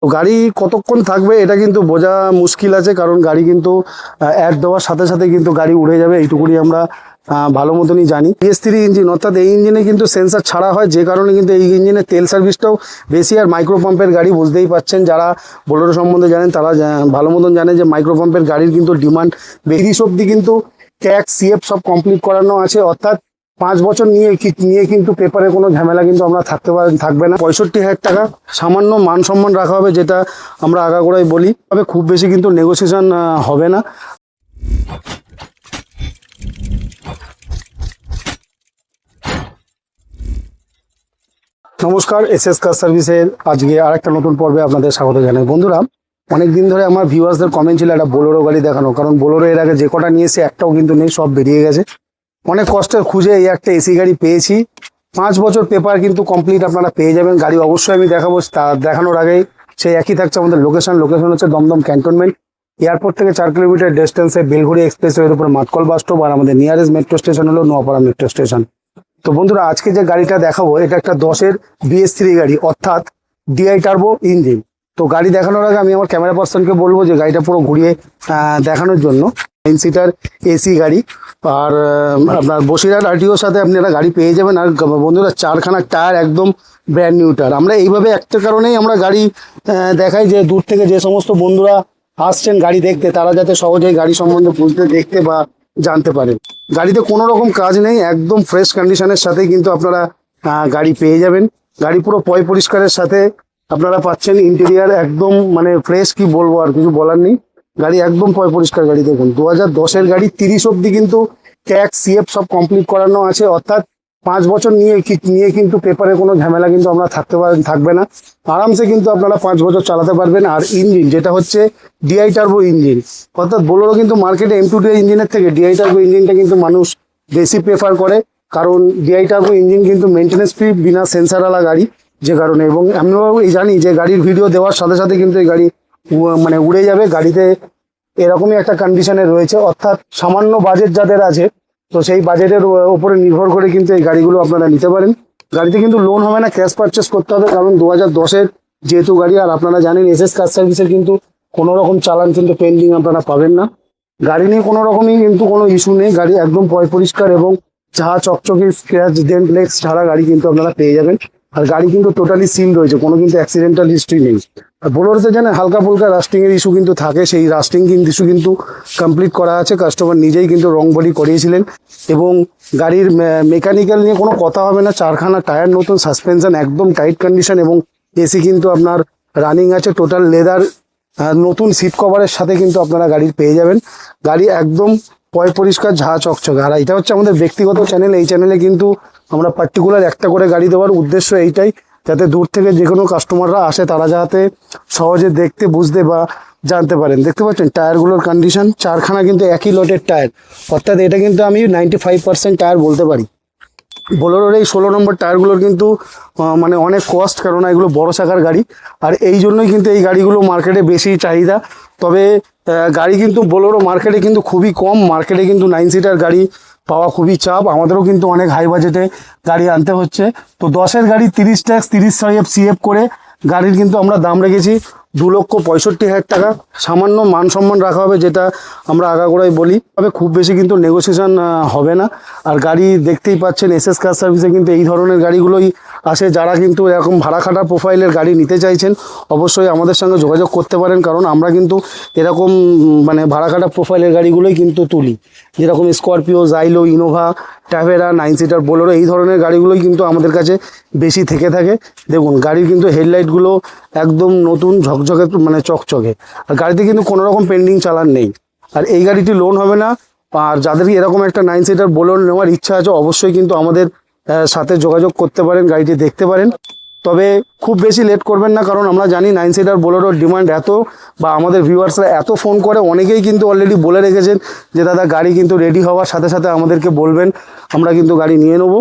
তো গাড়ি কতক্ষণ থাকবে এটা কিন্তু বোঝা মুশকিল আছে, কারণ গাড়ি কিন্তু অ্যাড দেওয়ার সাথে সাথে কিন্তু গাড়ি উড়ে যাবে, এইটুকুনি আমরা ভালো মতনই জানি। PS3 ইঞ্জিন, অর্থাৎ এই ইঞ্জিনে কিন্তু সেন্সার ছাড়া হয়, যে কারণে কিন্তু এই ইঞ্জিনের তেল সার্ভিসটাও বেশি। আর মাইক্রো পাম্পের গাড়ি বুঝতেই পাচ্ছেন, যারা বোলেরো সম্বন্ধে জানেন তারা ভালো মতন জানে যে মাইক্রো পাম্পের গাড়ির কিন্তু ডিমান্ড 30 অব্দি কিন্তু ট্যাক্স CF সব কমপ্লিট করানো আছে, অর্থাৎ 5 বছর নিয়ে কিন্তু পেপারে কোনো ঝামেলা কিন্তু আমরা থাকবে না। 65,000 টাকা সামান্য মান সম্মান রাখা হবে, যেটা আমরা আগাগোড়াই বলি, তবে খুব বেশি কিন্তু নেগোসিয়েশন হবে না। নমস্কার, SS কার সার্ভিসের আজকে আরেকটা নতুন পর্বে আপনাদের স্বাগত জানাই। বন্ধুরা, অনেক দিন ধরে আমার ভিউয়ার্সদের কমেন্ট ছিল একটা বোলেরো গাড়ি দেখানো, কারণ বোলেরো এর আগে যে কটা নিয়েছে একটাও কিন্তু নেই, সব বেরিয়ে গেছে। অনেক কষ্টের খুঁজে এই একটা AC গাড়ি পেয়েছি। 5 বছর পেপার কিন্তু কমপ্লিট আপনারা পেয়ে যাবেন। গাড়ি অবশ্যই আমি দেখাবো, তা দেখানোর আগেই সেই একই থাকছে আমাদের লোকেশন হচ্ছে দমদম ক্যান্টনমেন্ট। এয়ারপোর্ট থেকে 4 কিলোমিটার ডিস্টেন্সে বেলঘড়ি এক্সপ্রেসওয়ের উপরে মাতকল বাস স্টপ, আর আমাদের নিয়ারেস্ট মেট্রো স্টেশন হলো নোয়াপাড়া মেট্রো স্টেশন। তো বন্ধুরা, আজকে যে গাড়িটা দেখাবো এটা একটা 10-এর BS3 গাড়ি, অর্থাৎ DI টার্বো ইঞ্জিন। তো গাড়ি দেখানোর আগে আমি আমার ক্যামেরা পার্সনকে বলবো যে গাড়িটা পুরো ঘুরিয়ে দেখানোর জন্য। 9 সিটার AC গাড়ি, আর আপনার বসিরহাট RTOর সাথে আপনি একটা গাড়ি পেয়ে যাবেন। আর বন্ধুরা, 4খানা টায়ার একদম ব্র্যান্ড নিউ টায়ার। আমরা এইভাবে একটা কারণেই আমরা গাড়ি দেখাই, যে দূর থেকে যে সমস্ত বন্ধুরা আসছেন গাড়ি দেখতে, তারা যাতে সহজেই গাড়ি সম্বন্ধে বুঝতে, দেখতে বা জানতে পারেন। গাড়িতে কোনো রকম কাজ নেই, একদম ফ্রেশ কন্ডিশনের সাথে কিন্তু আপনারা গাড়ি পেয়ে যাবেন। গাড়ি পুরো পরিষ্কারের সাথে আপনারা পাচ্ছেন। ইন্টেরিয়ার একদম মানে ফ্রেশ, কি বলবো, আর কিছু বলার নেই। গাড়ি একদম পরিষ্কার গাড়ি। দেখুন, 2010-এর গাড়ি, 30 অব্দি কিন্তু ট্যাক্স CF সব কমপ্লিট করানো আছে, অর্থাৎ 5 বছর নিয়ে কিন্তু পেপারে কোনো ঝামেলা কিন্তু আমরা থাকবে না। আরামসে কিন্তু আপনারা 5 বছর চালাতে পারবেন। আর ইঞ্জিন যেটা হচ্ছে DI টার্বো ইঞ্জিন, অর্থাৎ বোলেরো কিন্তু মার্কেটে M2D ইঞ্জিনের থেকে DI টার্বো ইঞ্জিনটা কিন্তু মানুষ বেশি প্রেফার করে, কারণ DI টার্বো ইঞ্জিন কিন্তু মেনটেন্যান্স ফ্রি, বিনা সেন্সারওয়ালা গাড়ি, যে কারণে। এবং আমরাও জানি যে গাড়ির ভিডিও দেওয়ার সাথে সাথে কিন্তু এই গাড়ি মানে উড়ে যাবে। গাড়িতে এরকমই একটা কন্ডিশনে রয়েছে, অর্থাৎ সামান্য বাজেট যাদের আছে, তো সেই বাজেটের উপরে নির্ভর করে কিন্তু এই গাড়িগুলো আপনারা নিতে পারেন। গাড়িতে কিন্তু লোন হবে না, ক্যাশ পারচেস করতে হবে, কারণ 2010-এর যেহেতু গাড়ি। আর আপনারা জানেন SS কার সার্ভিসের কিন্তু কোনো রকম চালান কিন্তু পেন্ডিং আপনারা পাবেন না। গাড়ি নিয়ে কোনো রকমই কিন্তু কোনো ইস্যু নেই। গাড়ি একদম পরিষ্কার এবং চা চকচকে, স্ক্র্যাচ ডেন্ট লেক্স ছাড়া গাড়ি কিন্তু আপনারা পেয়ে যাবেন। আর গাড়ি কিন্তু টোটালি সিল রয়েছে, কোনো কিন্তু অ্যাক্সিডেন্টাল হিস্ট্রি নেই। আর বোলেরোতে জানেন হালকা ফুলকা রাস্টিং এর ইস্যু কিন্তু থাকে, সেই রাস্টিং ইস্যু কিন্তু কমপ্লিট করা আছে। কাস্টমার নিজেই কিন্তু রং বডি করিয়েছিলেন, এবং গাড়ির মেকানিক্যাল নিয়ে কোনো কথা হবে না। 4খানা টায়ার নতুন, সাসপেনশন একদম টাইট কন্ডিশন, এবং AC কিন্তু আপনার রানিং আছে। টোটাল লেদার নতুন সিট কভারের সাথে কিন্তু আপনারা গাড়ির পেয়ে যাবেন। গাড়ি একদম পরিষ্কার, ঝা চকচকে। আর এটা হচ্ছে আমাদের ব্যক্তিগত চ্যানেল। এই চ্যানেলে কিন্তু আমরা পার্টিকুলার একটা করে গাড়ি দেওয়ার উদ্দেশ্য এইটাই, যাতে দূর থেকে যে কোনো কাস্টমাররা আসে তারা যাতে সহজে দেখতে, বুঝতে বা জানতে পারেন। দেখতে পাচ্ছেন টায়ারগুলোর কন্ডিশন, 4খানা কিন্তু একই লটের টায়ার, অর্থাৎ এটা কিন্তু আমি 95% টায়ার বলতে পারি। বোলেরোর এই 16 নম্বর টায়ারগুলোর কিন্তু মানে অনেক কস্ট, কারণ এগুলো বড় চাকার গাড়ি। আর এই জন্যই কিন্তু এই গাড়িগুলো মার্কেটে বেশি চাহিদা। তবে গাড়ি কিন্তু বোলেরো মার্কেটে কিন্তু খুবই কম। মার্কেটে কিন্তু 9 সিটার গাড়ি পাওয়া খুবই চাপ। আমাদেরও কিন্তু অনেক হাই বাজেটে গাড়ি আনতে হচ্ছে। তো 10-এর গাড়ি 30 ট্যাক্স 30 CF করে গাড়ির কিন্তু আমরা দাম রেখেছি 2,65,000 টাকা। সামান্য মান সম্মান রাখা হবে, যেটা আমরা আগাগোড়াই বলি, তবে খুব বেশি কিন্তু নেগোসিয়েশন হবে না। আর গাড়ি দেখতেই পাচ্ছেন, SS কার সার্ভিসে কিন্তু এই ধরনের গাড়িগুলোই আসে। যারা কিন্তু এরকম ভাড়া খাটা প্রোফাইলের গাড়ি নিতে চাইছেন, অবশ্যই আমাদের সঙ্গে যোগাযোগ করতে পারেন, কারণ আমরা কিন্তু এরকম মানে ভাড়া খাটা প্রোফাইলের গাড়িগুলোই কিন্তু তুলি, যেরকম Scorpio, Xylo, Innova, Tavera, 9 seater Bolero, এই ধরনের গাড়িগুলোই কিন্তু আমাদের কাছে বেশি থেকে থাকে। দেখুন, গাড়ির কিন্তু হেডলাইটগুলো একদম নতুন, ঝকঝকে মানে চকচকে। আর গাড়িতে কিন্তু কোনো রকম পেন্ডিং চালান নেই। আর এই গাড়িটি লোন হবে না। আর যাদের এরকম একটা 9 সিটার বোলেরো নেওয়ার ইচ্ছা আছে, অবশ্যই কিন্তু আমাদের সাথে যোগাযোগ করতে পারেন, গাড়িটি দেখতে পারেন। তবে খুব বেশি লেট করবেন না, কারণ আমরা জানি 9 সিটার বোলেরোর ডিমান্ড এত, বা আমাদের ভিউয়ার্সরা এত ফোন করে, অনেকেই কিন্তু অলরেডি বলে রেখেছেন যে দাদা গাড়ি কিন্তু রেডি হওয়ার সাথে সাথে আমাদেরকে বলবেন, আমরা কিন্তু গাড়ি নিয়ে নেবো।